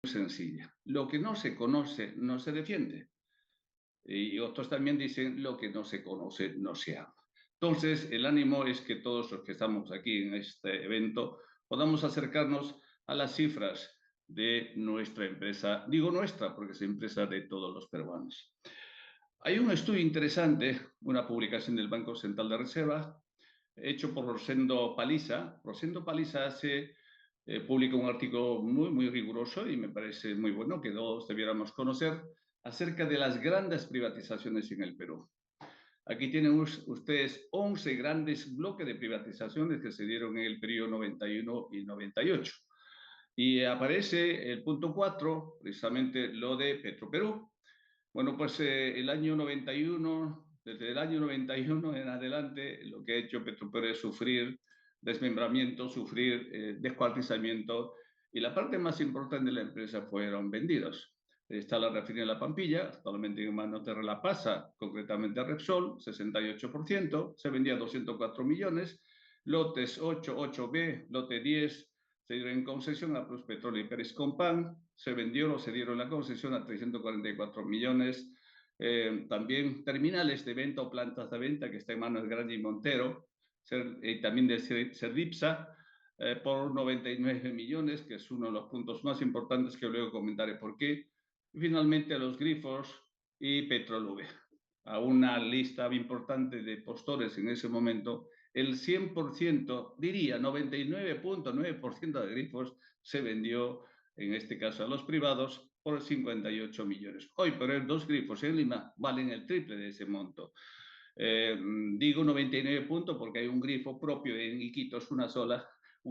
sencilla. Lo que no se conoce no se defiende. Y otros también dicen lo que no se conoce no se ama. Entonces, el ánimo es que todos los que estamos aquí en este evento podamos acercarnos a las cifras de nuestra empresa. Digo nuestra porque es empresa de todos los peruanos. Hay un estudio interesante, una publicación del Banco Central de Reserva, hecho por Rosendo Paliza. Rosendo Paliza publica un artículo muy riguroso y me parece muy bueno que todos debiéramos conocer acerca de las grandes privatizaciones en el Perú. Aquí tienen ustedes 11 grandes bloques de privatizaciones que se dieron en el periodo 91 y 98. Y aparece el punto 4, precisamente lo de Petroperú. Bueno, pues el año 91, desde el año 91 en adelante, lo que ha hecho Petroperú es sufrir desmembramiento, sufrir descuartizamiento, y la parte más importante de la empresa fueron vendidos. Está la refinería de La Pampilla, actualmente en manos de La Pasa, concretamente Repsol, 68%, se vendía 204 millones, lotes 8, 8B, lote 10, se dieron en concesión a Plus Petróleo y Pérez Compán, se vendió o se dieron la concesión a 344 millones. También terminales de venta o plantas de venta que está en manos de Grandi y Montero, también de Cerdipsa, por 99 millones, que es uno de los puntos más importantes que luego comentaré por qué. Y finalmente los grifos y Petrolube. A una lista importante de postores en ese momento, el 100%, diría 99.9% de grifos se vendió, en este caso a los privados, por 58 millones. Hoy, por dos grifos en Lima valen el triple de ese monto. Digo 99 puntos porque hay un grifo propio en Iquitos, un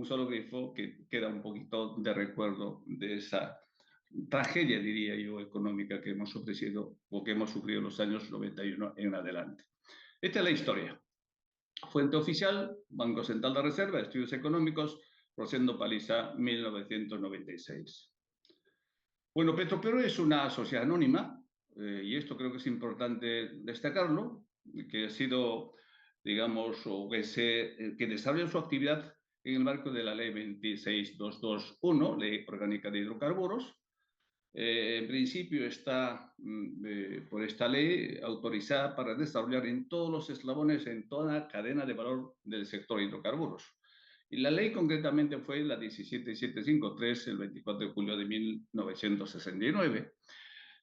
solo grifo que queda un poquito de recuerdo de esa tragedia, diría yo, económica que hemos ofrecido o que hemos sufrido en los años 91 en adelante. Esta es la historia. Fuente oficial, Banco Central de Reserva, Estudios Económicos, Rosendo Paliza, 1996. Bueno, Petroperú es una sociedad anónima, y esto creo que es importante destacarlo, que ha sido, digamos, o que desarrolla su actividad en el marco de la Ley 26221, Ley Orgánica de Hidrocarburos. En principio está, por esta ley, autorizada para desarrollar en todos los eslabones, en toda la cadena de valor del sector hidrocarburos. Y la ley concretamente fue la 17753, el 24 de julio de 1969.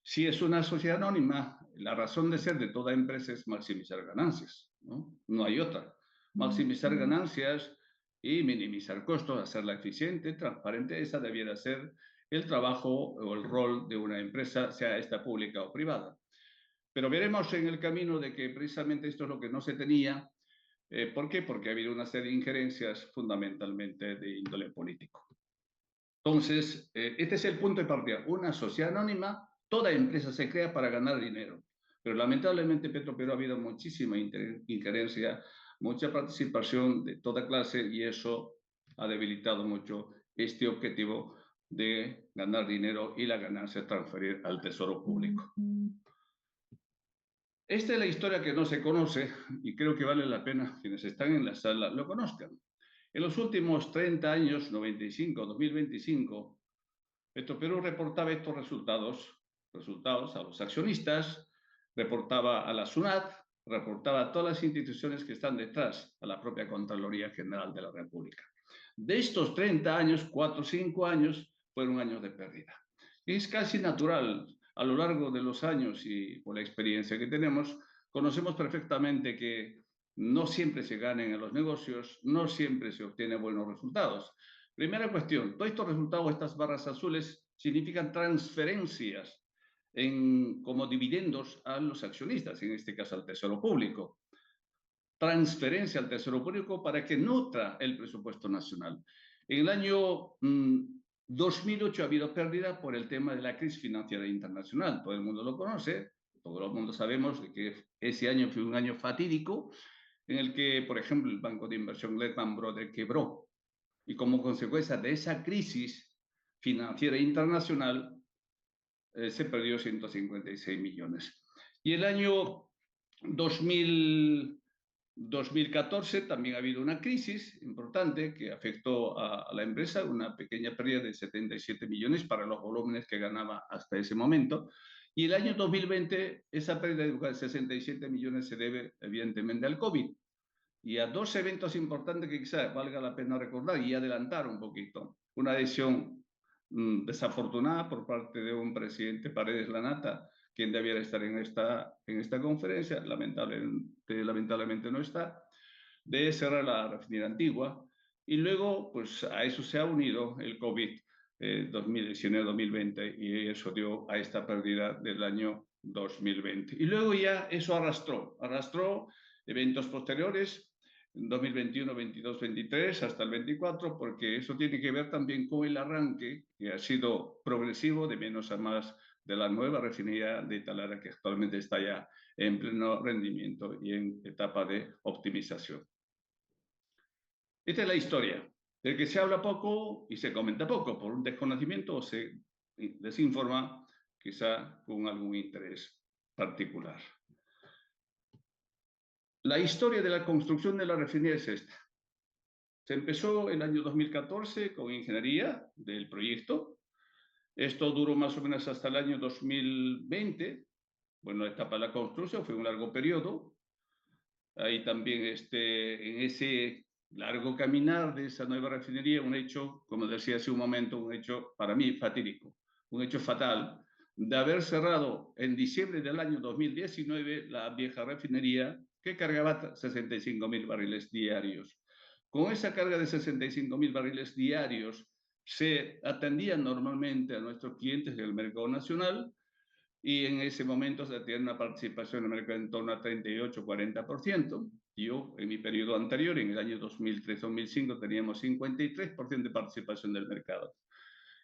Si es una sociedad anónima, la razón de ser de toda empresa es maximizar ganancias, ¿no? No hay otra. Maximizar ganancias y minimizar costos, hacerla eficiente, transparente, esa debiera ser el trabajo o el rol de una empresa, sea esta pública o privada. Pero veremos en el camino de que precisamente esto es lo que no se tenía. ¿Por qué? Porque ha habido una serie de injerencias fundamentalmente de índole político. Entonces, este es el punto de partida. Una sociedad anónima, toda empresa se crea para ganar dinero. Pero lamentablemente Petroperú ha habido muchísima injerencia, mucha participación de toda clase, y eso ha debilitado mucho este objetivo de ganar dinero y la ganancia transferir al tesoro público. Esta es la historia que no se conoce y creo que vale la pena quienes están en la sala lo conozcan. En los últimos 30 años, 95, 2025, Petroperú reportaba estos resultados a los accionistas, reportaba a la SUNAT, reportaba a todas las instituciones que están detrás, a la propia Contraloría General de la República. De estos 30 años, 4 o 5 años fueron años de pérdida. Es casi natural, a lo largo de los años y por la experiencia que tenemos, conocemos perfectamente que no siempre se ganan en los negocios, no siempre se obtienen buenos resultados. Primera cuestión, todos estos resultados, estas barras azules, significan transferencias como dividendos a los accionistas, en este caso al Tesoro Público. Transferencia al Tesoro Público para que nutra el presupuesto nacional. En el año 2008 ha habido pérdida por el tema de la crisis financiera internacional. Todo el mundo lo conoce, todo el mundo sabemos que ese año fue un año fatídico en el que, por ejemplo, el banco de inversión Lehman Brothers quebró. Y como consecuencia de esa crisis financiera internacional, se perdió 156 millones. Y el año 2000 2014 también ha habido una crisis importante que afectó a la empresa, una pequeña pérdida de 77 millones para los volúmenes que ganaba hasta ese momento. Y el año 2020, esa pérdida de 67 millones se debe evidentemente al COVID y a dos eventos importantes que quizás valga la pena recordar y adelantar un poquito. Una decisión desafortunada por parte de un presidente Paredes Lanata, quien debiera estar en esta conferencia, lamentablemente no está, de cerrar la refinería antigua. Y luego, pues a eso se ha unido el COVID 2019-2020 y eso dio a esta pérdida del año 2020. Y luego ya eso arrastró eventos posteriores, 2021, 22, 23 hasta el 24, porque eso tiene que ver también con el arranque que ha sido progresivo de menos a más de la nueva refinería de Talara que actualmente está ya en pleno rendimiento y en etapa de optimización. Esta es la historia, del que se habla poco y se comenta poco por un desconocimiento o se desinforma quizá con algún interés particular. La historia de la construcción de la refinería es esta. Se empezó el año 2014 con ingeniería del proyecto. Esto duró más o menos hasta el año 2020. Bueno, la etapa de la construcción fue un largo periodo. Ahí también en ese largo caminar de esa nueva refinería, un hecho, como decía hace un momento, un hecho para mí fatídico, un hecho fatal, de haber cerrado en diciembre del año 2019 la vieja refinería que cargaba 65.000 barriles diarios. Con esa carga de 65.000 barriles diarios se atendían normalmente a nuestros clientes del mercado nacional y en ese momento se tiene una participación en el mercado en torno a 38-40%. Yo, en mi periodo anterior, en el año 2003-2005, teníamos 53% de participación del mercado.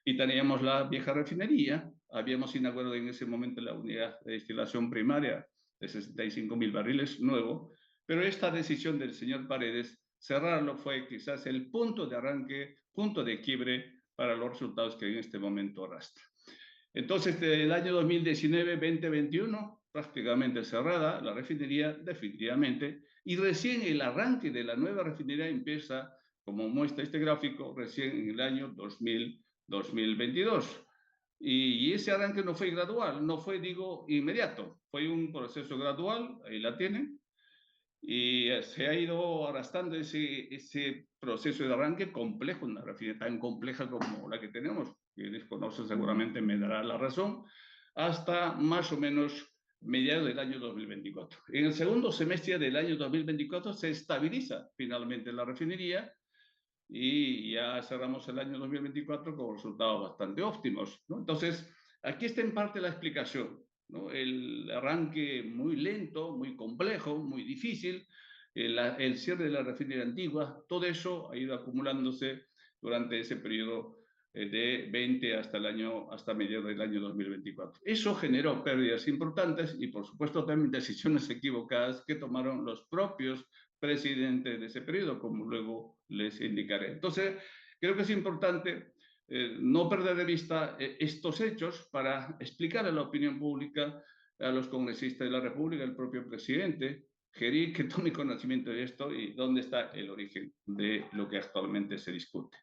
Y teníamos la vieja refinería, habíamos inaugurado en ese momento la unidad de destilación primaria de 65.000 barriles nuevo, pero esta decisión del señor Paredes, cerrarlo, fue quizás el punto de arranque, punto de quiebre para los resultados que en este momento arrastra. Entonces, del año 2019-2021, prácticamente cerrada la refinería, definitivamente, y recién el arranque de la nueva refinería empieza, como muestra este gráfico, recién en el año 2022. Y ese arranque no fue gradual, no fue, digo, inmediato, fue un proceso gradual, ahí la tienen, y se ha ido arrastrando ese proceso de arranque complejo, una refinería tan compleja como la que tenemos, quienes conocen seguramente me dará la razón, hasta más o menos mediados del año 2024. En el segundo semestre del año 2024 se estabiliza finalmente la refinería y ya cerramos el año 2024 con resultados bastante óptimos, ¿no? Entonces, aquí está en parte la explicación, ¿no? El arranque muy lento, muy complejo, muy difícil, el cierre de la refinería antigua, todo eso ha ido acumulándose durante ese periodo de 20 hasta mediados del año 2024. Eso generó pérdidas importantes y, por supuesto, también decisiones equivocadas que tomaron los propios presidentes de ese periodo, como luego les indicaré. Entonces, creo que es importante no perder de vista estos hechos para explicar a la opinión pública, a los congresistas de la República, al propio presidente, que tome conocimiento de esto y dónde está el origen de lo que actualmente se discute.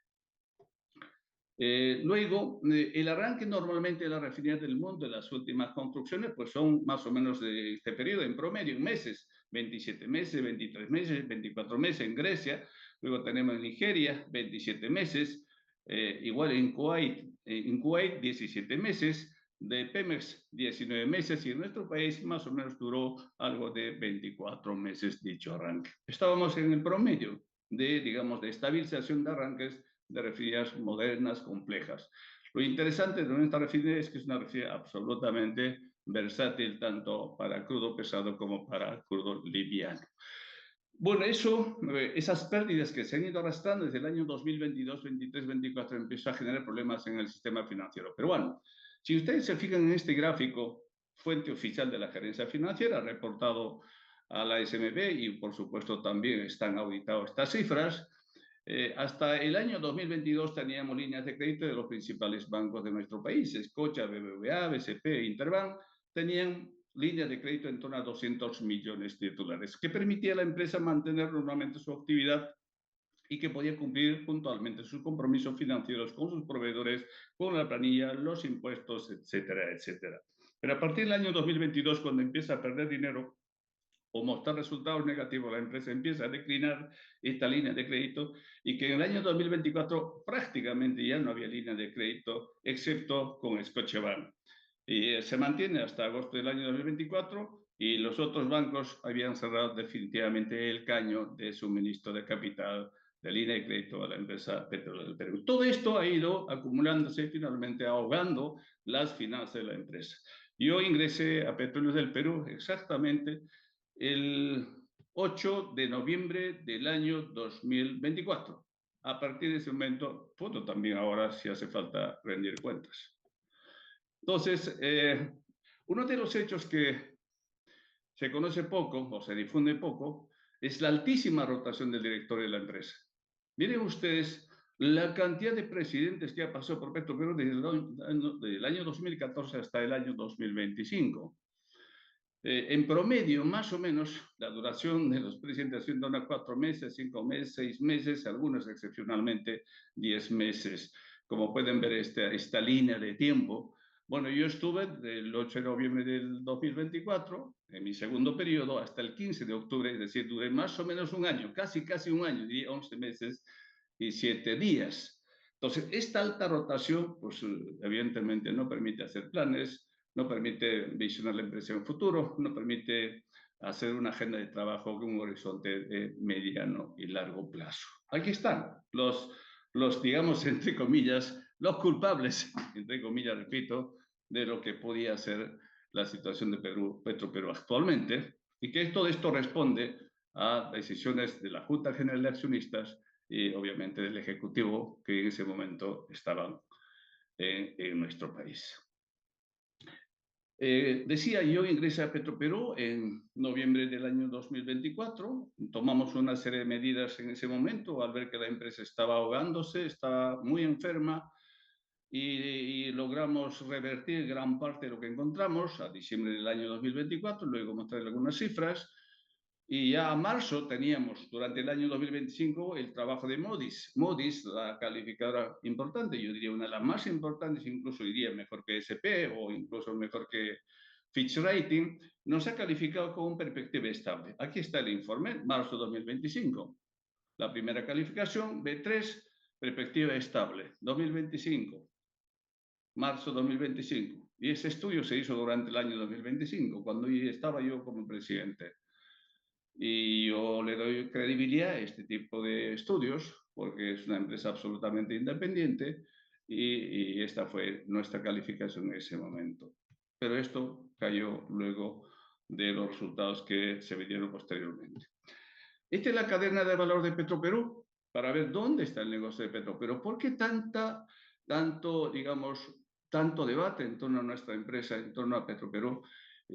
Luego, el arranque normalmente de las refinerías del mundo, de las últimas construcciones, pues son más o menos de este periodo, en promedio, en meses, 27 meses, 23 meses, 24 meses en Grecia, luego tenemos en Nigeria, 27 meses, igual en Kuwait 17 meses, de Pemex 19 meses y en nuestro país más o menos duró algo de 24 meses dicho arranque. Estábamos en el promedio de, digamos, de estabilización de arranques de refinerías modernas, complejas. Lo interesante de nuestra refinería es que es una refinería absolutamente versátil, tanto para crudo pesado como para crudo liviano. Bueno, esas pérdidas que se han ido arrastrando desde el año 2022, 23, 24 empezó a generar problemas en el sistema financiero peruano. Si ustedes se fijan en este gráfico, fuente oficial de la gerencia financiera, reportado a la SMB y por supuesto también están auditadas estas cifras, hasta el año 2022 teníamos líneas de crédito de los principales bancos de nuestro país, Scotia, BBVA, BCP, Interbank, tenían línea de crédito en torno a 200 millones de dólares, que permitía a la empresa mantener normalmente su actividad y que podía cumplir puntualmente sus compromisos financieros con sus proveedores, con la planilla, los impuestos, etcétera, etcétera. Pero a partir del año 2022, cuando empieza a perder dinero o mostrar resultados negativos, la empresa empieza a declinar esta línea de crédito y que en el año 2024 prácticamente ya no había línea de crédito, excepto con Scotiabank. Y se mantiene hasta agosto del año 2024 y los otros bancos habían cerrado definitivamente el caño de suministro de capital de línea de crédito a la empresa Petrolera del Perú. Todo esto ha ido acumulándose, finalmente ahogando las finanzas de la empresa. Yo ingresé a Petróleos del Perú exactamente el 8 de noviembre del año 2024. A partir de ese momento, puedo también ahora, si hace falta, rendir cuentas. Entonces, uno de los hechos que se conoce poco o se difunde poco es la altísima rotación del directorio de la empresa. Miren ustedes la cantidad de presidentes que ha pasado por Petroperú desde el año 2014 hasta el año 2025. En promedio, más o menos, la duración de los presidentes siendo unos 4 meses, 5 meses, 6 meses, algunos excepcionalmente 10 meses. Como pueden ver esta línea de tiempo. Bueno, yo estuve del 8 de noviembre del 2024, en mi segundo periodo, hasta el 15 de octubre, es decir, duré más o menos un año, casi un año, diría 11 meses y 7 días. Entonces, esta alta rotación, pues evidentemente no permite hacer planes, no permite visionar la empresa en el futuro, no permite hacer una agenda de trabajo con un horizonte de mediano y largo plazo. Aquí están digamos, entre comillas, los culpables, entre comillas, repito, de lo que podía ser la situación de Petroperú actualmente, y que todo esto responde a decisiones de la Junta General de Accionistas y obviamente del Ejecutivo que en ese momento estaban en nuestro país. Decía, yo ingresé a Petroperú en noviembre del año 2024. Tomamos una serie de medidas en ese momento al ver que la empresa estaba ahogándose, estaba muy enferma y logramos revertir gran parte de lo que encontramos a diciembre del año 2024. Luego mostraré algunas cifras. Y ya a marzo teníamos, durante el año 2025, el trabajo de Moody's. Moody's, la calificadora importante, yo diría una de las más importantes, incluso diría mejor que S&P o incluso mejor que Fitch Rating, nos ha calificado con perspectiva estable. Aquí está el informe, marzo 2025. La primera calificación, B3, perspectiva estable, 2025, marzo 2025. Y ese estudio se hizo durante el año 2025, cuando estaba yo como presidente. Y yo le doy credibilidad a este tipo de estudios porque es una empresa absolutamente independiente y esta fue nuestra calificación en ese momento. Pero esto cayó luego de los resultados que se vinieron posteriormente. Esta es la cadena de valor de Petroperú para ver dónde está el negocio de Petroperú. ¿Por qué tanto debate en torno a nuestra empresa, en torno a Petroperú?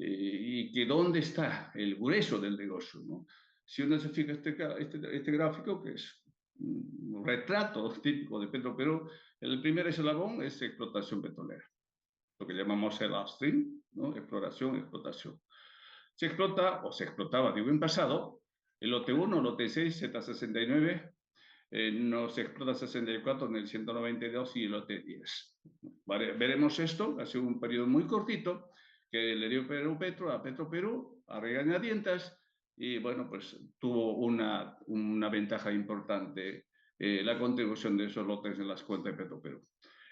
Y que dónde está el grueso del negocio, ¿no? Si uno se fija este gráfico, que es un retrato típico de Petroperú, el primer eslabón es explotación petrolera, lo que llamamos el upstream, ¿no? Exploración, explotación. Se explota, o se explotaba, digo, en pasado, el lote 1, lote 6, Z69, no se explota 64 en el 192 y el lote 10. Vale, veremos esto, ha sido un periodo muy cortito, que le dio Petro a Petroperú a regañadientas y bueno, pues tuvo una ventaja importante la contribución de esos lotes en las cuentas de Petroperú.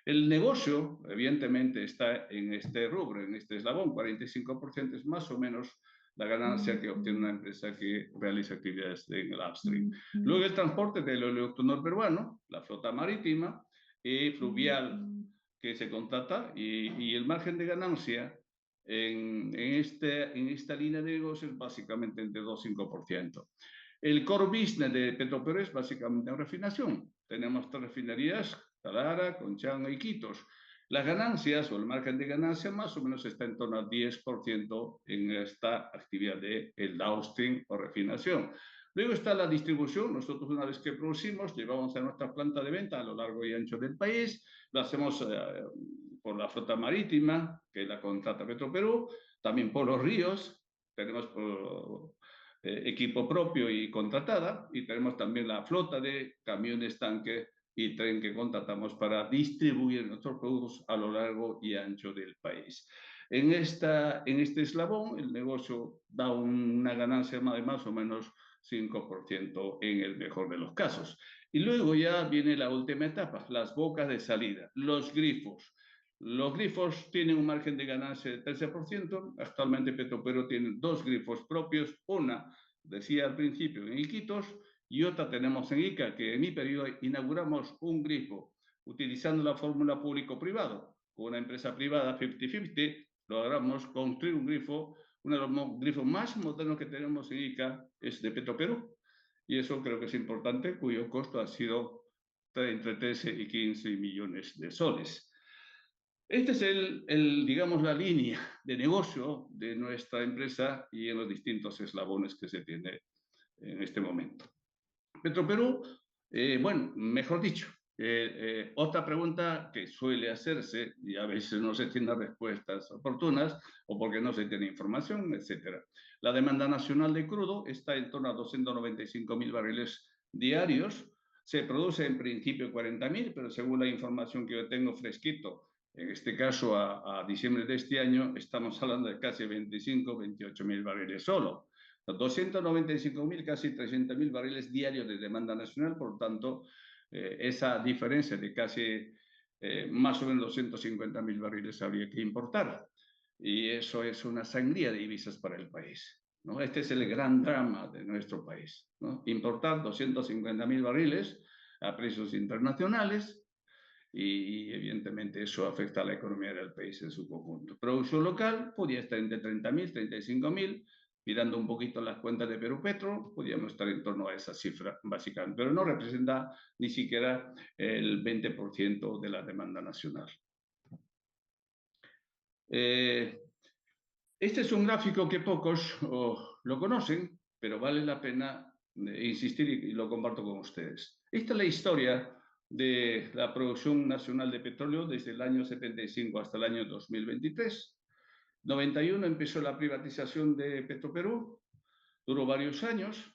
El negocio, evidentemente, está en este rubro, en este eslabón, 45% es más o menos la ganancia que obtiene una empresa que realiza actividades en el upstream. Luego el transporte del oleoducto peruano, la flota marítima y fluvial que se contrata y el margen de ganancia en esta línea de negocios es básicamente entre 2 y 5%. El core business de Petroperú es básicamente refinación. Tenemos 3 refinerías, Talara, Conchanga y Iquitos. Las ganancias o el margen de ganancia más o menos está en torno al 10% en esta actividad del downstream o refinación. Luego está la distribución. Nosotros una vez que producimos, llevamos a nuestra planta de venta a lo largo y ancho del país. Lo hacemos por la flota marítima, que la contrata Petroperú, también por los ríos, tenemos equipo propio y contratada, y tenemos también la flota de camiones, tanque y tren que contratamos para distribuir nuestros productos a lo largo y ancho del país. En este eslabón, el negocio da una ganancia de más o menos 5% en el mejor de los casos. Y luego ya viene la última etapa, las bocas de salida, los grifos. Los grifos tienen un margen de ganancia de 13%. Actualmente Petroperú tiene dos grifos propios. Una, decía al principio, en Iquitos, y otra tenemos en Ica, que en mi periodo inauguramos un grifo utilizando la fórmula público-privado. Con una empresa privada 50-50 logramos construir un grifo. Uno de los grifos más modernos que tenemos en Ica es de Petroperú. Y eso creo que es importante, cuyo costo ha sido entre 13 y 15 millones de soles. Este es digamos, la línea de negocio de nuestra empresa y en los distintos eslabones que se tiene en este momento. Petroperú, bueno, mejor dicho, otra pregunta que suele hacerse, y a veces no se tienen respuestas oportunas, o porque no se tiene información, etc. La demanda nacional de crudo está en torno a 295.000 barriles diarios. Se produce en principio 40.000, pero según la información que yo tengo fresquito, en este caso a diciembre de este año, estamos hablando de casi 25.000-28.000 barriles solo. 295.000, casi 300.000 barriles diarios de demanda nacional, por lo tanto, esa diferencia de casi más o menos 250.000 barriles habría que importar. Y eso es una sangría de divisas para el país, ¿no? Este es el gran drama de nuestro país, ¿no? Importar 250.000 barriles a precios internacionales y evidentemente eso afecta a la economía del país en su conjunto. Producción local podría estar entre 30.000, 35.000, mirando un poquito las cuentas de Perú Petro, podríamos estar en torno a esa cifra básicamente, pero no representa ni siquiera el 20% de la demanda nacional. Este es un gráfico que pocos lo conocen, pero vale la pena insistir y lo comparto con ustedes. Esta es la historia de la producción nacional de petróleo desde el año 75 hasta el año 2023. 91 empezó la privatización de Petroperú, duró varios años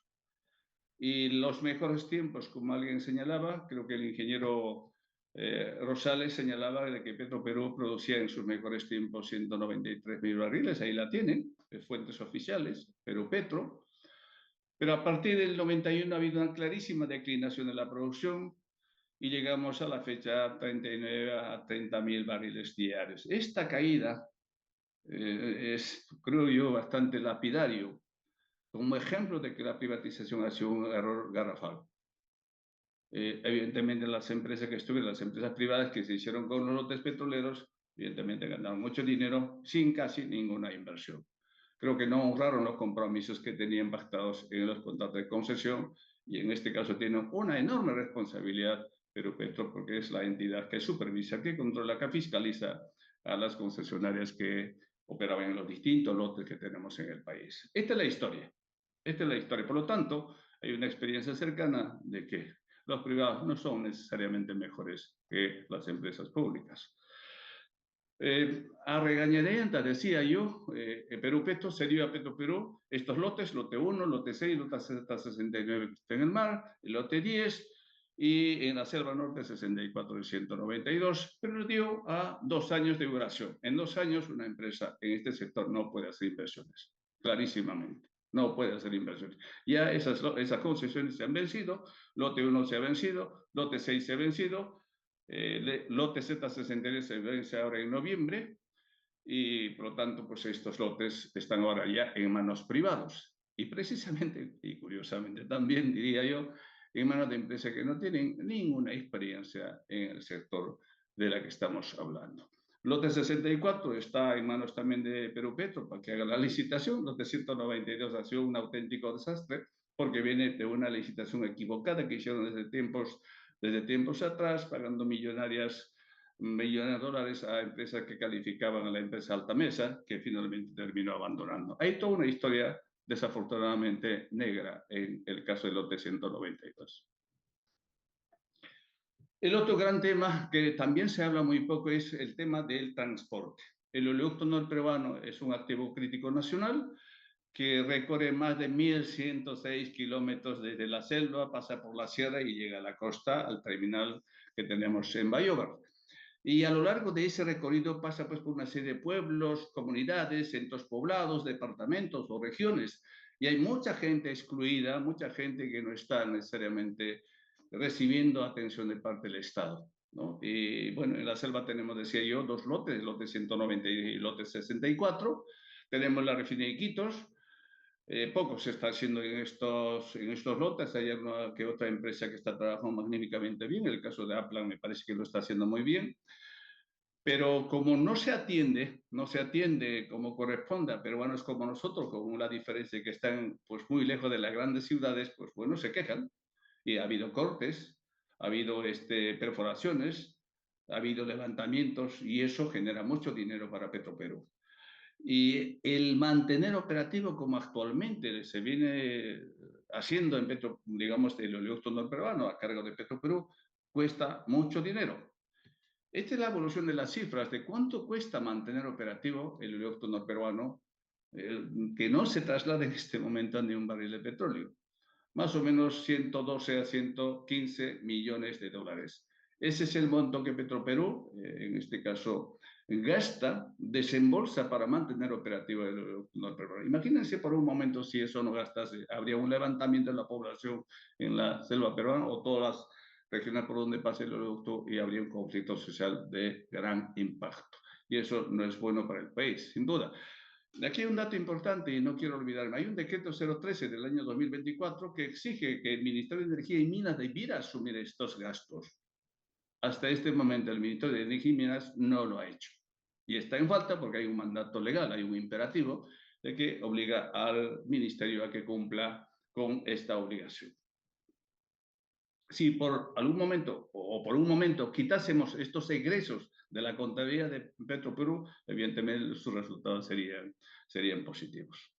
y los mejores tiempos, como alguien señalaba, creo que el ingeniero Rosales señalaba de que Petroperú producía en sus mejores tiempos 193.000 barriles, ahí la tienen, fuentes oficiales, Perú Petro. Pero a partir del 91 ha habido una clarísima declinación de la producción y llegamos a la fecha 39 a 30.000 barriles diarios. Esta caída es, creo yo, bastante lapidario, como ejemplo de que la privatización ha sido un error garrafal. Evidentemente las empresas que estuvieron, las empresas privadas que se hicieron con los lotes petroleros, evidentemente ganaron mucho dinero sin casi ninguna inversión. Creo que no honraron los compromisos que tenían pactados en los contratos de concesión y en este caso tienen una enorme responsabilidad Perú Petro porque es la entidad que supervisa, que controla, que fiscaliza a las concesionarias que operaban en los distintos lotes que tenemos en el país. Esta es la historia. Esta es la historia. Por lo tanto, hay una experiencia cercana de que los privados no son necesariamente mejores que las empresas públicas. A regañadientas, decía yo, Perú Petro se dio a Petroperú estos lotes, lote 1, lote 6, lote 69 que está en el mar, el lote 10 y en la Selva Norte 64 de 192, pero lo dio a 2 años de duración. En 2 años una empresa en este sector no puede hacer inversiones, clarísimamente. No puede hacer inversiones. Ya esas concesiones se han vencido, lote 1 se ha vencido, lote 6 se ha vencido, lote Z63 se vence ahora en noviembre y por lo tanto pues estos lotes están ahora ya en manos privados y precisamente y curiosamente también diría yo en manos de empresas que no tienen ninguna experiencia en el sector de la que estamos hablando. Lote 64 está en manos también de Perú Petro para que haga la licitación. Lote 192 ha sido un auténtico desastre porque viene de una licitación equivocada que hicieron desde tiempos atrás, pagando millones de dólares a empresas que calificaban a la empresa Altamesa, que finalmente terminó abandonando. Hay toda una historia desafortunadamente negra en el caso del lote 192. El otro gran tema que también se habla muy poco es el tema del transporte. El oleoducto norperuano es un activo crítico nacional que recorre más de 1.106 kilómetros desde la selva, pasa por la sierra y llega a la costa, al terminal que tenemos en Bayóvar. Y a lo largo de ese recorrido pasa pues por una serie de pueblos, comunidades, centros poblados, departamentos o regiones. Y hay mucha gente excluida, mucha gente que no está necesariamente recibiendo atención de parte del Estado, ¿no? Y bueno, en la selva tenemos, decía yo, dos lotes, el lote 190 y el lote 64. Tenemos la refinería de Iquitos. Poco se está haciendo en estos lotes. Hay una que otra empresa que está trabajando magníficamente bien. El caso de Aplan me parece que lo está haciendo muy bien. Pero como no se atiende como corresponde a peruanos como nosotros, con la diferencia que están pues muy lejos de las grandes ciudades, pues bueno, se quejan. Y ha habido cortes, ha habido perforaciones, ha habido levantamientos y eso genera mucho dinero para Petroperú. Y el mantener operativo como actualmente se viene haciendo en Petro, digamos, el oleoducto norperuano a cargo de Petroperú, cuesta mucho dinero. Esta es la evolución de las cifras de cuánto cuesta mantener operativo el oleoducto norperuano, que no se traslada en este momento a ni un barril de petróleo. Más o menos 112 a 115 millones de dólares. Ese es el monto que Petroperú, en este caso, gasta, desembolsa para mantener operativo el oleoducto norperuano. Imagínense por un momento si eso no gastase, habría un levantamiento de la población en la selva peruana o todas las regiones por donde pase el oleoducto y habría un conflicto social de gran impacto. Y eso no es bueno para el país, sin duda. Aquí hay un dato importante y no quiero olvidarme. Hay un decreto 013 del año 2024 que exige que el Ministerio de Energía y Minas debiera asumir estos gastos. Hasta este momento el Ministerio de Energía y Minas no lo ha hecho. Y está en falta porque hay un mandato legal, hay un imperativo de que obliga al Ministerio a que cumpla con esta obligación. Si por algún momento o por un momento quitásemos estos egresos de la contabilidad de Petroperú, evidentemente sus resultados serían positivos.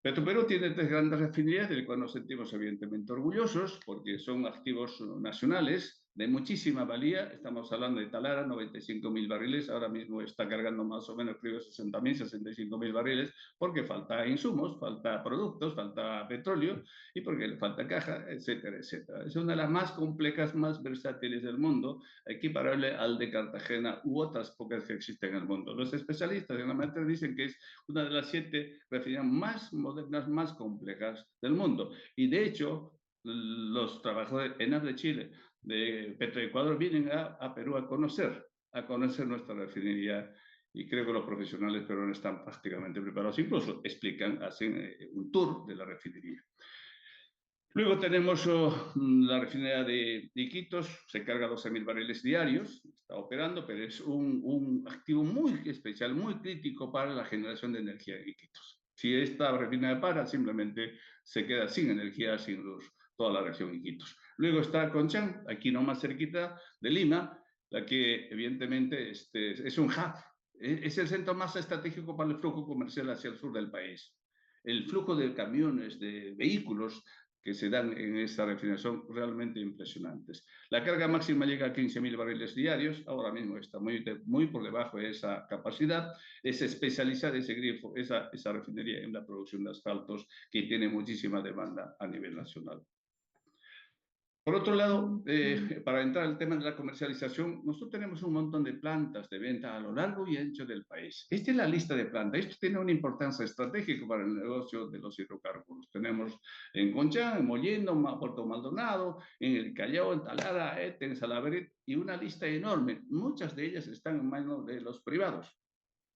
Petroperú tiene tres grandes refinerías, del cual nos sentimos evidentemente orgullosos, porque son activos nacionales de muchísima valía. Estamos hablando de Talara, 95.000 barriles, ahora mismo está cargando más o menos, creo, 60.000, 65.000 barriles, porque falta insumos, falta productos, falta petróleo, y porque le falta caja, etcétera, etcétera. Es una de las más complejas, más versátiles del mundo, equiparable al de Cartagena u otras pocas que existen en el mundo. Los especialistas en la materia dicen que es una de las 7 refinerías más modernas, más complejas del mundo. Y de hecho, los trabajadores ENAP de Chile, de Petroecuador, vienen a Perú a conocer nuestra refinería y creo que los profesionales peruanos están prácticamente preparados. Incluso explican, hacen un tour de la refinería. Luego tenemos la refinería de Iquitos, se carga 12.000 barriles diarios, está operando, pero es un activo muy especial, muy crítico para la generación de energía en Iquitos. Si esta refinería para, simplemente se queda sin energía, sin luz, toda la región Iquitos. Luego está Conchán, aquí nomás cerquita de Lima, la que evidentemente es un hub, es el centro más estratégico para el flujo comercial hacia el sur del país. El flujo de camiones, de vehículos que se dan en esta refinería son realmente impresionantes. La carga máxima llega a 15.000 barriles diarios, ahora mismo está muy por debajo de esa capacidad. Es especializada ese grifo, esa refinería en la producción de asfaltos que tiene muchísima demanda a nivel nacional. Por otro lado, para entrar al tema de la comercialización, nosotros tenemos un montón de plantas de venta a lo largo y ancho del país. Esta es la lista de plantas. Esto tiene una importancia estratégica para el negocio de los hidrocarburos. Tenemos en Conchán, en Mollendo, en Puerto Maldonado, en el Callao, en Talara, en Salaverry, y una lista enorme. Muchas de ellas están en manos de los privados.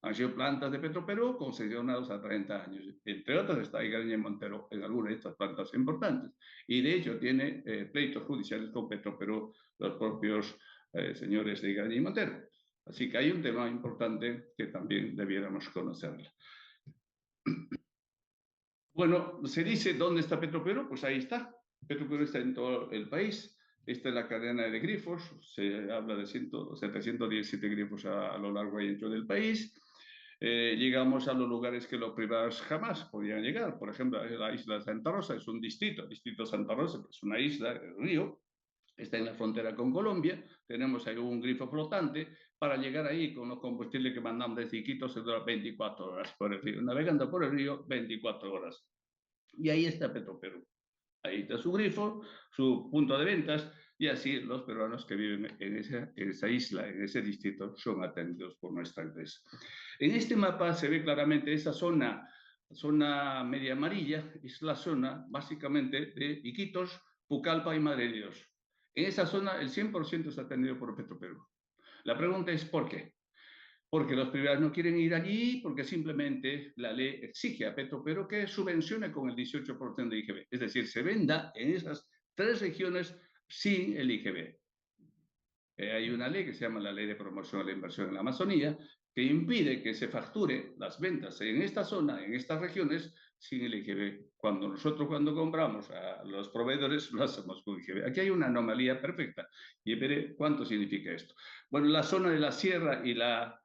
Han sido plantas de Petroperú concesionadas a 30 años. Entre otras está Igraña y Montero en algunas de estas plantas importantes. Y de hecho tiene pleitos judiciales con Petroperú los propios señores de Igraña y Montero. Así que hay un tema importante que también debiéramos conocerlo. Bueno, se dice, ¿dónde está Petroperú? Pues ahí está. Petroperú está en todo el país. Esta es la cadena de grifos. Se habla de 717 grifos a lo largo y ancho del país. Llegamos a los lugares que los privados jamás podían llegar. Por ejemplo, la isla de Santa Rosa es un distrito Santa Rosa, es una isla, el río, está en la frontera con Colombia, tenemos ahí un grifo flotante, para llegar ahí con los combustibles que mandamos desde Iquitos se dura 24 horas por el río, navegando por el río 24 horas. Y ahí está Petroperú. Ahí está su grifo, su punto de ventas, y así los peruanos que viven en esa isla, en ese distrito, son atendidos por nuestra empresa. En este mapa se ve claramente esa zona media amarilla, es la zona básicamente de Iquitos, Pucallpa y Madre de Dios. En esa zona el 100% está atendido por Petroperú. La pregunta es ¿por qué? Porque los privados no quieren ir allí, porque simplemente la ley exige a Petroperú que subvencione con el 18% de IGB. Es decir, se venda en esas 3 regiones sin el IGB. Hay una ley que se llama la Ley de Promoción a la Inversión en la Amazonía, que impide que se facture las ventas en esta zona, en estas regiones, sin el IGB. Cuando compramos a los proveedores, lo hacemos con IGB. Aquí hay una anomalía perfecta y veré cuánto significa esto. Bueno, la zona de la sierra y la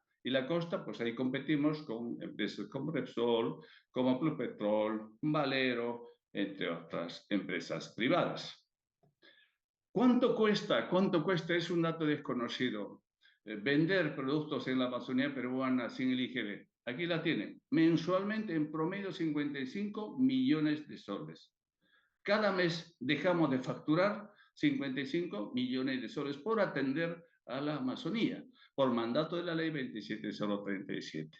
costa, pues ahí competimos con empresas como Repsol, como Pluspetrol, Valero, entre otras empresas privadas. ¿Cuánto cuesta? ¿Cuánto cuesta? Es un dato desconocido. Vender productos en la Amazonía peruana sin el IGB. Aquí la tienen. Mensualmente, en promedio, 55 millones de soles. Cada mes dejamos de facturar 55 millones de soles por atender a la Amazonía, por mandato de la ley 27037.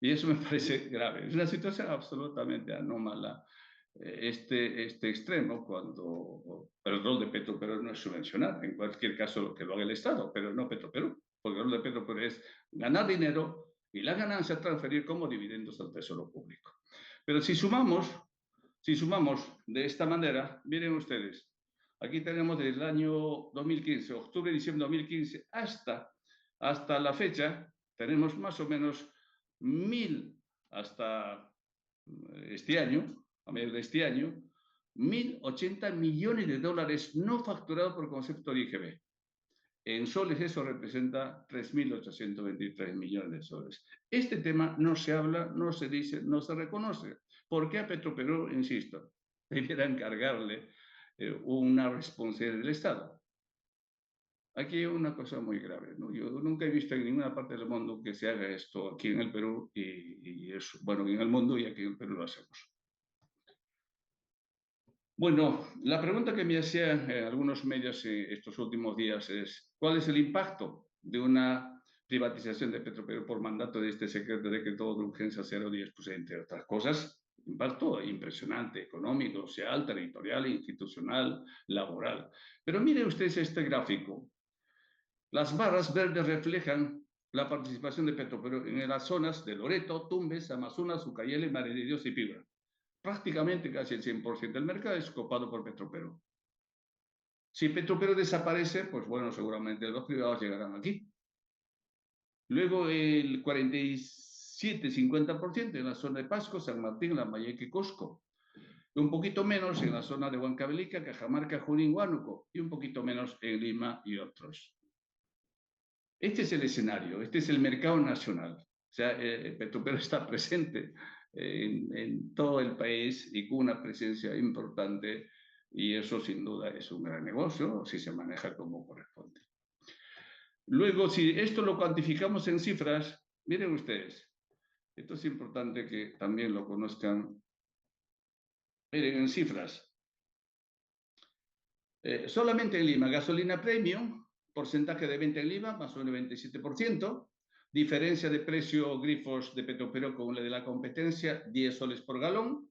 Y eso me parece grave. Es una situación absolutamente anómala este extremo cuando el rol de Petroperú no es subvencionar, en cualquier caso lo que lo haga el Estado, pero no Petroperú, porque el rol de Petroperú es ganar dinero y la ganancia transferir como dividendos al tesoro público. Pero si sumamos de esta manera, miren ustedes, aquí tenemos desde el año 2015, octubre, diciembre de 2015, hasta la fecha, tenemos más o menos 1.000 hasta este año, a medio de este año, 1.080 millones de dólares no facturados por concepto de IGB. En soles eso representa 3.823 millones de soles. Este tema no se habla, no se dice, no se reconoce. ¿Por qué a Petroperú, insisto, debiera encargarle una responsabilidad del Estado? Aquí hay una cosa muy grave, ¿no? Yo nunca he visto en ninguna parte del mundo que se haga esto aquí en el Perú y es, bueno, en el mundo y aquí en el Perú lo hacemos. Bueno, la pregunta que me hacían algunos medios estos últimos días es, ¿cuál es el impacto de una privatización de Petroperú por mandato de este secreto de decreto de urgencia 010? Pues entre otras cosas, impacto impresionante, económico, social, territorial, institucional, laboral. Pero miren ustedes este gráfico. Las barras verdes reflejan la participación de Petroperú en las zonas de Loreto, Tumbes, Amazonas, Ucayali, Madre de Dios y Piura. Prácticamente casi el 100% del mercado es copado por Petroperú. Si Petroperú desaparece, pues bueno, seguramente los privados llegarán aquí. Luego el 47-50% en la zona de Pasco, San Martín, Lambayeque y Cusco. Un poquito menos en la zona de Huancavelica, Cajamarca, Junín, Huánuco. Y un poquito menos en Lima y otros. Este es el escenario, este es el mercado nacional. O sea, Petroperú está presente en todo el país y con una presencia importante y eso sin duda es un gran negocio si se maneja como corresponde. Luego, si esto lo cuantificamos en cifras, miren ustedes, esto es importante que también lo conozcan. Miren, en cifras. Solamente en Lima, gasolina premium, porcentaje de venta en Lima, más o menos 27%. Diferencia de precio grifos de Petroperú con la de la competencia, 10 soles por galón.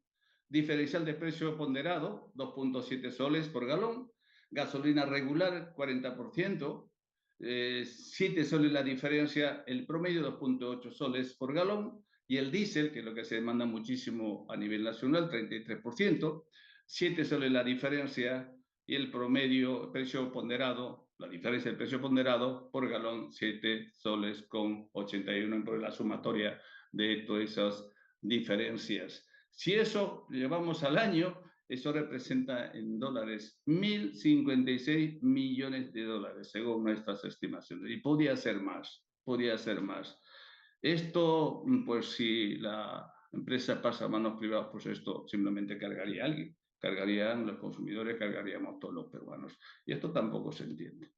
Diferencial de precio ponderado, 2.7 soles por galón. Gasolina regular, 40%. 7 soles la diferencia, el promedio, 2.8 soles por galón. Y el diésel, que es lo que se demanda muchísimo a nivel nacional, 33%. 7 soles la diferencia y el promedio precio ponderado, la diferencia del precio ponderado por galón, 7 soles con 81 por la sumatoria de todas esas diferencias. Si eso llevamos al año, eso representa en dólares 1.056 millones de dólares, según nuestras estimaciones. Y podría ser más, podría ser más. Esto, pues si la empresa pasa a manos privadas, pues esto simplemente cargaría a alguien. los consumidores cargaríamos todos los peruanos. Y esto tampoco se entiende.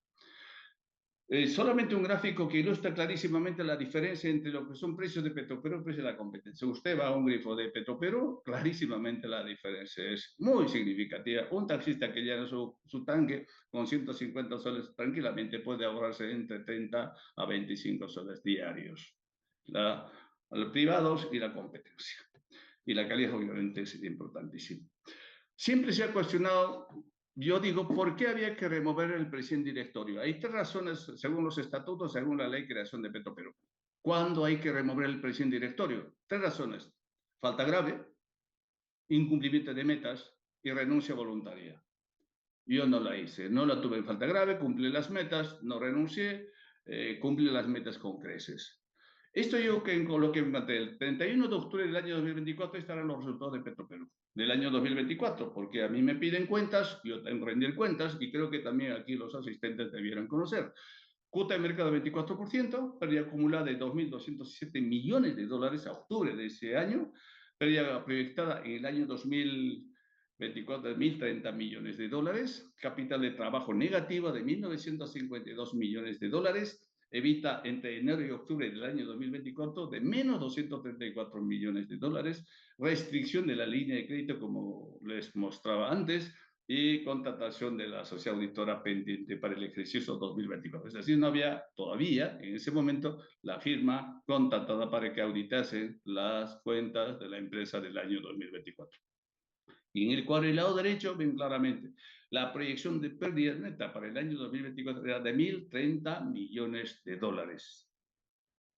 Solamente un gráfico que ilustra clarísimamente la diferencia entre lo que son precios de Petroperú y precios de la competencia. Usted va a un grifo de Petroperú, clarísimamente la diferencia es muy significativa. Un taxista que llena su tanque con 150 soles tranquilamente puede ahorrarse entre 30 a 25 soles diarios. Los privados y la competencia. Y la calidad obviamente es importantísima. Siempre se ha cuestionado, yo digo, ¿por qué había que remover el presidente directorio? Hay tres razones, según los estatutos, según la ley de creación de Petroperú. ¿Cuándo hay que remover el presidente directorio? Tres razones. Falta grave, incumplimiento de metas y renuncia voluntaria. Yo no la hice, no la tuve en falta grave, cumplí las metas, no renuncié, cumplí las metas con creces. Esto yo con lo que maté, el 31 de octubre del año 2024 estarán los resultados de Petroperú, del año 2024, porque a mí me piden cuentas, yo tengo que rendir cuentas y creo que también aquí los asistentes debieran conocer. Cuota de mercado 24%, pérdida acumulada de 2.207 millones de dólares a octubre de ese año, pérdida proyectada en el año 2024 de 1.030 millones de dólares, capital de trabajo negativa de 1.952 millones de dólares, evita entre enero y octubre del año 2024 de menos 234 millones de dólares, restricción de la línea de crédito como les mostraba antes, y contratación de la sociedad auditora pendiente para el ejercicio 2024. Es decir, no había todavía en ese momento la firma contratada para que auditase las cuentas de la empresa del año 2024. Y en el cuadrilado derecho ven claramente la proyección de pérdida neta para el año 2024 era de 1.030 millones de dólares.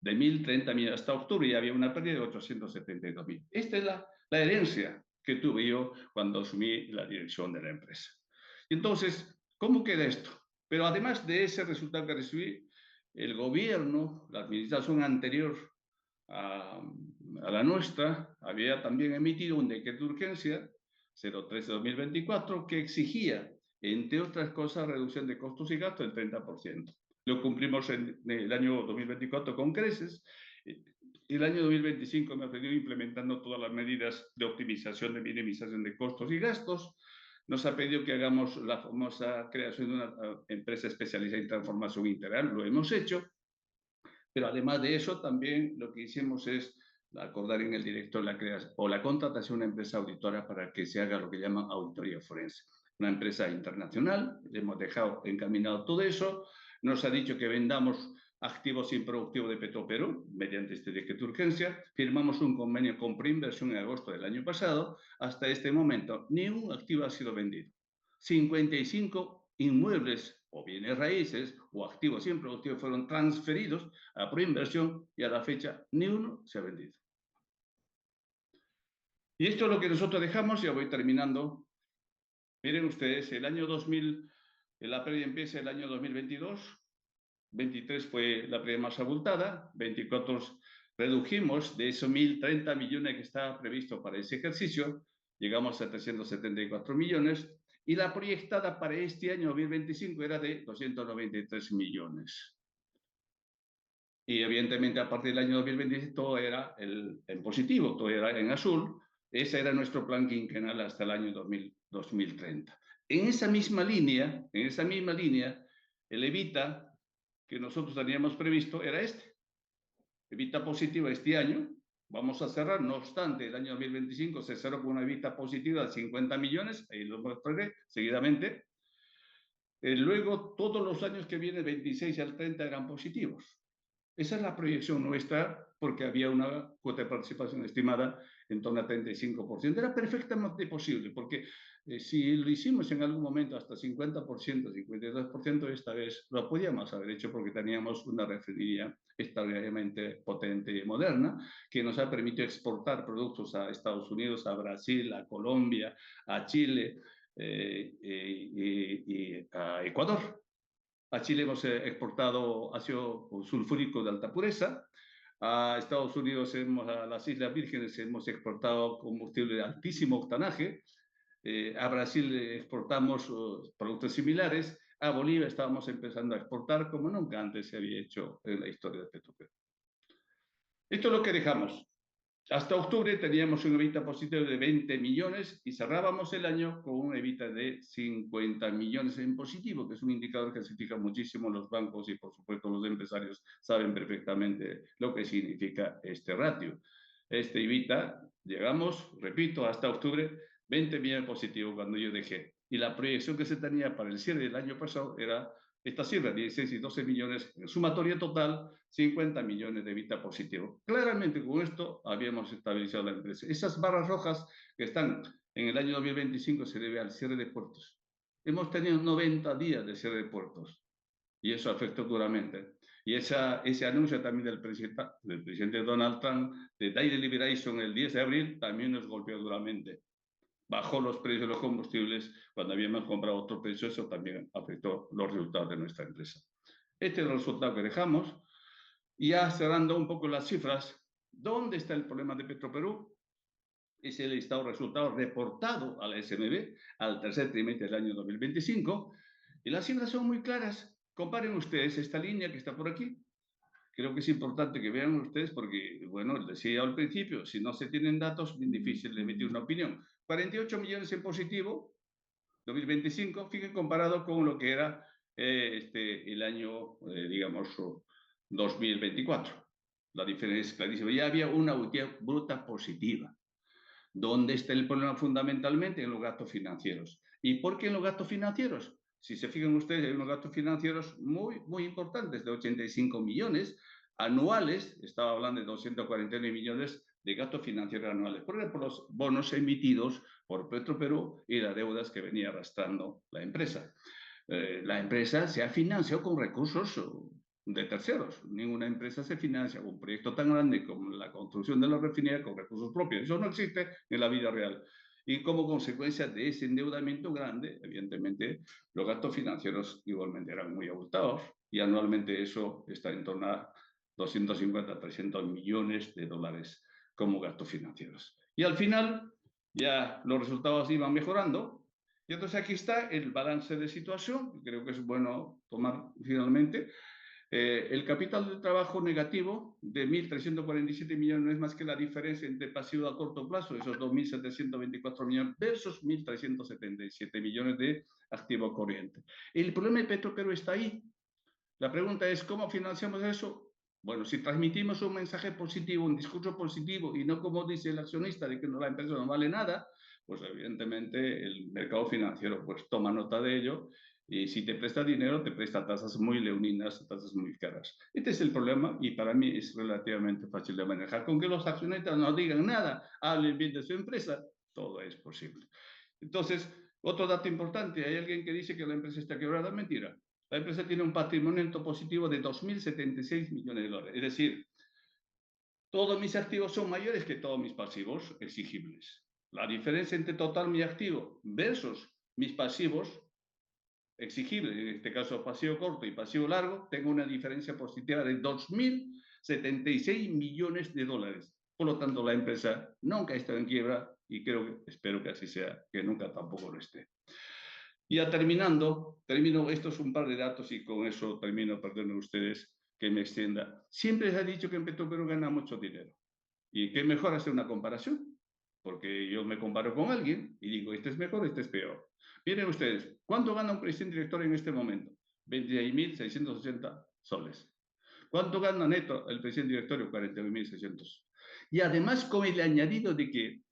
De 1.030 millones hasta octubre ya había una pérdida de 872 mil. Esta es la herencia que tuve yo cuando asumí la dirección de la empresa. Entonces, ¿cómo queda esto? Pero además de ese resultado que recibí, el gobierno, la administración anterior a la nuestra, había también emitido un decreto de urgencia 03/2024 que exigía, entre otras cosas, reducción de costos y gastos del 30%. Lo cumplimos en el año 2024 con creces. El año 2025 hemos venido implementando todas las medidas de optimización, de minimización de costos y gastos. Nos ha pedido que hagamos la famosa creación de una empresa especializada en transformación integral. Lo hemos hecho. Pero además de eso, también lo que hicimos es acordar en el director la creación o la contratación de una empresa auditora para que se haga lo que llaman auditoría forense. Una empresa internacional, le hemos dejado encaminado todo eso, nos ha dicho que vendamos activos improductivos de Petroperú mediante este decreto de urgencia, firmamos un convenio con Preinversión en agosto del año pasado, hasta este momento ni un activo ha sido vendido. 55 inmuebles o bienes raíces o activos improductivos fueron transferidos a Proinversión y a la fecha ni uno se ha vendido. Y esto es lo que nosotros dejamos, ya voy terminando. Miren ustedes, el año 2000, la pérdida empieza el año 2022, 23 fue la pérdida más abultada, 24 redujimos de esos 1.030 millones que estaba previsto para ese ejercicio, llegamos a 374 millones, y la proyectada para este año 2025 era de 293 millones. Y evidentemente a partir del año 2026 todo era en positivo, todo era en azul. Ese era nuestro plan quinquenal hasta el año 2030. En esa misma línea, el EBITDA que nosotros teníamos previsto era este. EBITDA positiva este año. Vamos a cerrar, no obstante, el año 2025 se cerró con una EBITDA positiva de 50 millones, ahí lo mostraré seguidamente. Luego, todos los años que vienen, 26 al 30, eran positivos. Esa es la proyección nuestra, porque había una cuota de participación estimada en torno a 35%. Era perfectamente posible, porque si lo hicimos en algún momento hasta 50%, 52%, esta vez lo podíamos haber hecho porque teníamos una refinería extraordinariamente potente y moderna que nos ha permitido exportar productos a Estados Unidos, a Brasil, a Colombia, a Chile y a Ecuador. A Chile hemos exportado ácido sulfúrico de alta pureza. A Estados Unidos, a las Islas Vírgenes, hemos exportado combustible de altísimo octanaje. A Brasil exportamos productos similares. A Bolivia estábamos empezando a exportar como nunca antes se había hecho en la historia de Petroperú. Esto es lo que dejamos. Hasta octubre teníamos un EBITDA positivo de 20 millones y cerrábamos el año con un EBITDA de 50 millones en positivo, que es un indicador que se fija muchísimo los bancos y, por supuesto, los empresarios saben perfectamente lo que significa este ratio. Este EBITDA, llegamos, repito, hasta octubre, 20 millones positivo cuando yo dejé. Y la proyección que se tenía para el cierre del año pasado era esta cifra, 16 y 12 millones, en sumatoria total, 50 millones de EBITDA positivo. Claramente con esto habíamos estabilizado la empresa. Esas barras rojas que están en el año 2025 se debe al cierre de puertos. Hemos tenido 90 días de cierre de puertos y eso afectó duramente. Y ese anuncio también del presidente Donald Trump de Daily Liberation el 10 de abril también nos golpeó duramente. Bajó los precios de los combustibles cuando habíamos comprado otro precio, eso también afectó los resultados de nuestra empresa. Este es el resultado que dejamos. Y ya cerrando un poco las cifras, ¿dónde está el problema de Petroperú? Es el listado de resultados reportado a la SMB al tercer trimestre del año 2025 y las cifras son muy claras. Comparen ustedes esta línea que está por aquí. Creo que es importante que vean ustedes porque, bueno, les decía al principio, si no se tienen datos, es bien difícil emitir una opinión. 48 millones en positivo, 2025, fíjense comparado con lo que era el año, digamos, 2024. La diferencia es clarísima. Ya había una utilidad bruta positiva. ¿Dónde está el problema fundamentalmente? En los gastos financieros. ¿Y por qué en los gastos financieros? Si se fijan ustedes, hay unos gastos financieros muy, muy importantes, de 85 millones anuales, estaba hablando de 249 millones de gastos financieros anuales, por ejemplo, los bonos emitidos por Petroperú y las deudas que venía arrastrando la empresa. La empresa se ha financiado con recursos de terceros. Ninguna empresa se financia un proyecto tan grande como la construcción de la refinería con recursos propios. Eso no existe en la vida real. Y como consecuencia de ese endeudamiento grande, evidentemente, los gastos financieros igualmente eran muy abultados y anualmente eso está en torno a 250 300 millones de dólares como gastos financieros. Y al final, ya los resultados iban mejorando. Y entonces aquí está el balance de situación, que creo que es bueno tomar finalmente. El capital de trabajo negativo de 1.347 millones no es más que la diferencia entre pasivo a corto plazo, esos 2.724 millones, versus 1.377 millones de activo corriente. El problema de Petroperú está ahí. La pregunta es, ¿cómo financiamos eso? Bueno, si transmitimos un mensaje positivo, un discurso positivo, y no como dice el accionista de que la empresa no vale nada, pues evidentemente el mercado financiero pues toma nota de ello y si te presta dinero, te presta tasas muy leoninas, tasas muy caras. Este es el problema y para mí es relativamente fácil de manejar. Con que los accionistas no digan nada, hablen bien de su empresa, todo es posible. Entonces, otro dato importante, hay alguien que dice que la empresa está quebrada, mentira. La empresa tiene un patrimonio neto positivo de 2.076 millones de dólares. Es decir, todos mis activos son mayores que todos mis pasivos exigibles. La diferencia entre total mi activo versus mis pasivos exigibles, en este caso pasivo corto y pasivo largo, tengo una diferencia positiva de 2.076 millones de dólares. Por lo tanto, la empresa nunca ha estado en quiebra y espero que así sea, que nunca tampoco lo esté. Ya termino, esto es un par de datos y con eso termino, perdonen ustedes que me extienda. Siempre se ha dicho que en Petroperú gana mucho dinero. Y qué mejor hacer una comparación, porque yo me comparo con alguien y digo, este es mejor, este es peor. Miren ustedes, ¿cuánto gana un presidente director en este momento? 26.680 soles. ¿Cuánto gana neto el presidente directorio? 41.600. Y además con el añadido de que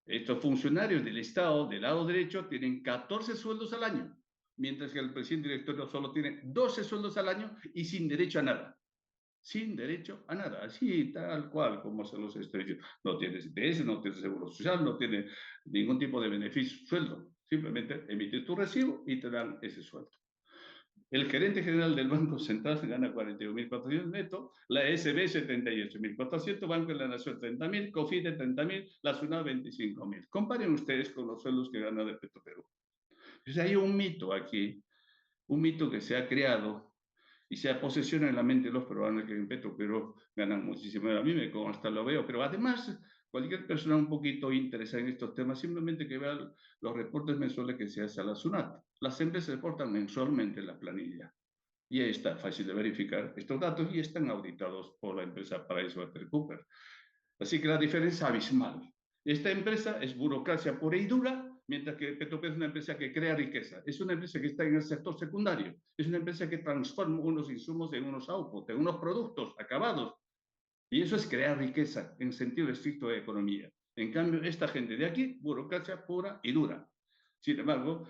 estos funcionarios del Estado, del lado derecho, tienen 14 sueldos al año, mientras que el presidente directorio solo tiene 12 sueldos al año y sin derecho a nada. Sin derecho a nada, así tal cual como se los estoy diciendo. No tiene CPS, no tiene seguro social, no tiene ningún tipo de beneficio, sueldo. Simplemente emites tu recibo y te dan ese sueldo. El gerente general del Banco Central se gana 41.400 neto, la SB 78.400, Banco de la Nación 30.000, COFIDE 30.000, la SUNAT 25.000. Comparen ustedes con los sueldos que gana de Petroperú. Entonces hay un mito aquí, un mito que se ha creado y se posesiona en la mente de los peruanos que en Petroperú ganan muchísimo. A mí me consta, lo veo, pero además cualquier persona un poquito interesada en estos temas, simplemente que vea los reportes mensuales que se hace a la SUNAT. Las empresas reportan mensualmente la planilla. Y ahí está fácil de verificar estos datos y están auditados por la empresa PricewaterhouseCoopers. Así que la diferencia es abismal. Esta empresa es burocracia pura y dura, mientras que Petropel es una empresa que crea riqueza. Es una empresa que está en el sector secundario. Es una empresa que transforma unos insumos en unos outputs, en unos productos acabados. Y eso es crear riqueza en sentido estricto de economía. En cambio, esta gente de aquí, burocracia pura y dura. Sin embargo,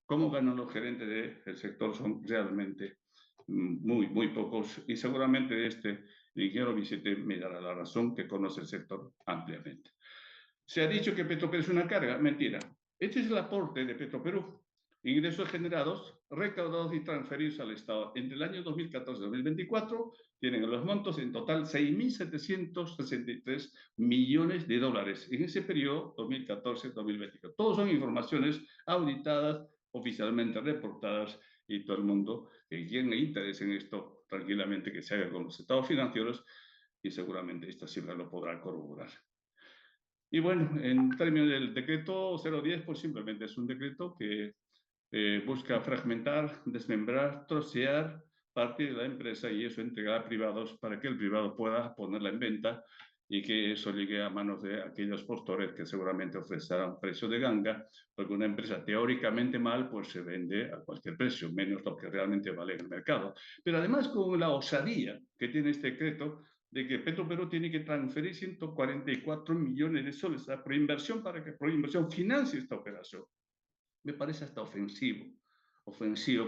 cómo ganan los gerentes del sector son realmente muy pocos y seguramente este ingeniero Vicente me dará la razón que conoce el sector ampliamente. Se ha dicho que Petroperú es una carga, mentira. Este es el aporte de Petroperú. Ingresos generados, recaudados y transferidos al Estado. Entre el año 2014 y 2024 tienen los montos en total 6.763 millones de dólares en ese periodo 2014-2024. Todos son informaciones auditadas, oficialmente reportadas y todo el mundo que tiene interés en esto, tranquilamente que se haga con los estados financieros y seguramente esta cifra lo podrá corroborar. Y bueno, en términos del decreto 010, pues simplemente es un decreto que busca fragmentar, desmembrar, trocear parte de la empresa y eso entregar a privados para que el privado pueda ponerla en venta y que eso llegue a manos de aquellos postores que seguramente ofrecerán precio de ganga, porque una empresa teóricamente mal, pues se vende a cualquier precio, menos lo que realmente vale en el mercado. Pero además con la osadía que tiene este decreto, de que Petroperú tiene que transferir 144 millones de soles a Proinversión para que Proinversión financie esta operación. Me parece hasta ofensivo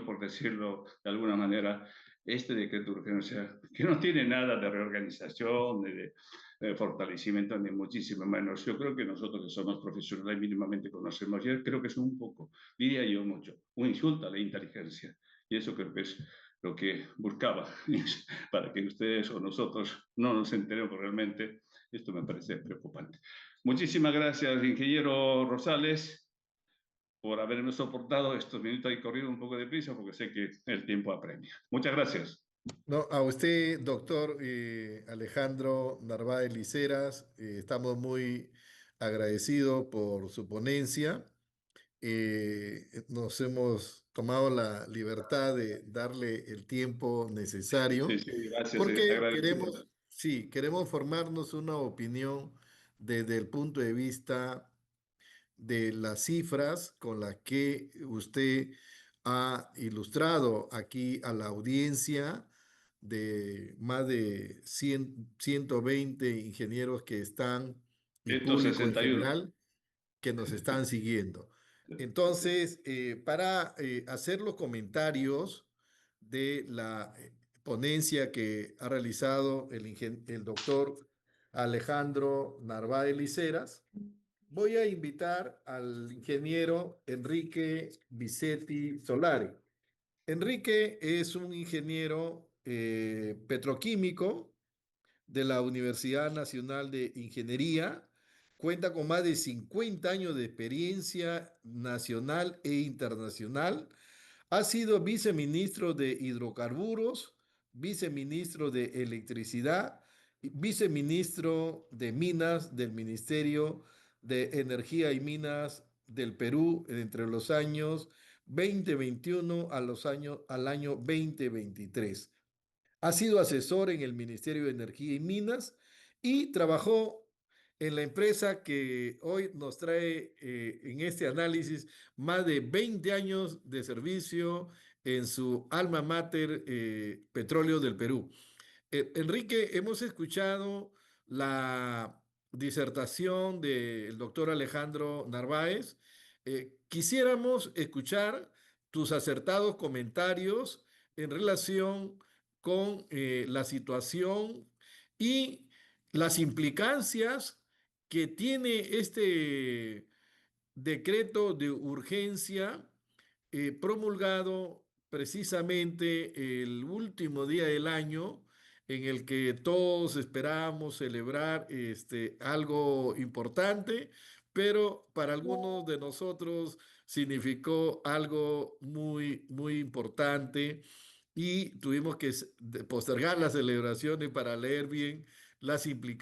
por decirlo de alguna manera, este decreto de urgencia, que no tiene nada de reorganización, ni de fortalecimiento, ni muchísimo menos. Yo creo que nosotros que somos profesionales mínimamente conocemos, yo creo que es un poco, diría yo mucho, un insulto a la inteligencia. Y eso creo que es lo que buscaba, para que ustedes o nosotros no nos enteremos realmente. Esto me parece preocupante. Muchísimas gracias, ingeniero Rosales, por habernos soportado estos minutos y corrido un poco de prisa porque sé que el tiempo apremia. Muchas gracias. No, a usted, doctor Alejandro Narváez Liceras, estamos agradecidos por su ponencia. Nos hemos tomado la libertad de darle el tiempo Sí, necesario sí, gracias, porque agradecido. sí, queremos formarnos una opinión desde el punto de vista de las cifras con las que usted ha ilustrado aquí a la audiencia de más de 120 ingenieros que están y público en 161. general que nos están siguiendo. Entonces, para hacer los comentarios de la ponencia que ha realizado el doctor Alejandro Narváez Liceras, voy a invitar al ingeniero Enrique Bisetti Solari. Enrique es un ingeniero petroquímico de la Universidad Nacional de Ingeniería. Cuenta con más de 50 años de experiencia nacional e internacional. Ha sido viceministro de Hidrocarburos, viceministro de Electricidad, viceministro de Minas del Ministerio de Energía y Minas del Perú entre los años 2021 al año 2023. Ha sido asesor en el Ministerio de Energía y Minas y trabajó en la empresa que hoy nos trae en este análisis más de 20 años de servicio en su alma mater, Petróleo del Perú. Enrique, hemos escuchado la disertación del doctor Alejandro Narváez. Quisiéramos escuchar tus acertados comentarios en relación con la situación y las implicancias que tiene este decreto de urgencia promulgado precisamente el último día del año en el que todos esperábamos celebrar algo importante, pero para algunos de nosotros significó algo muy importante y tuvimos que postergar las celebraciones para leer bien las implicaciones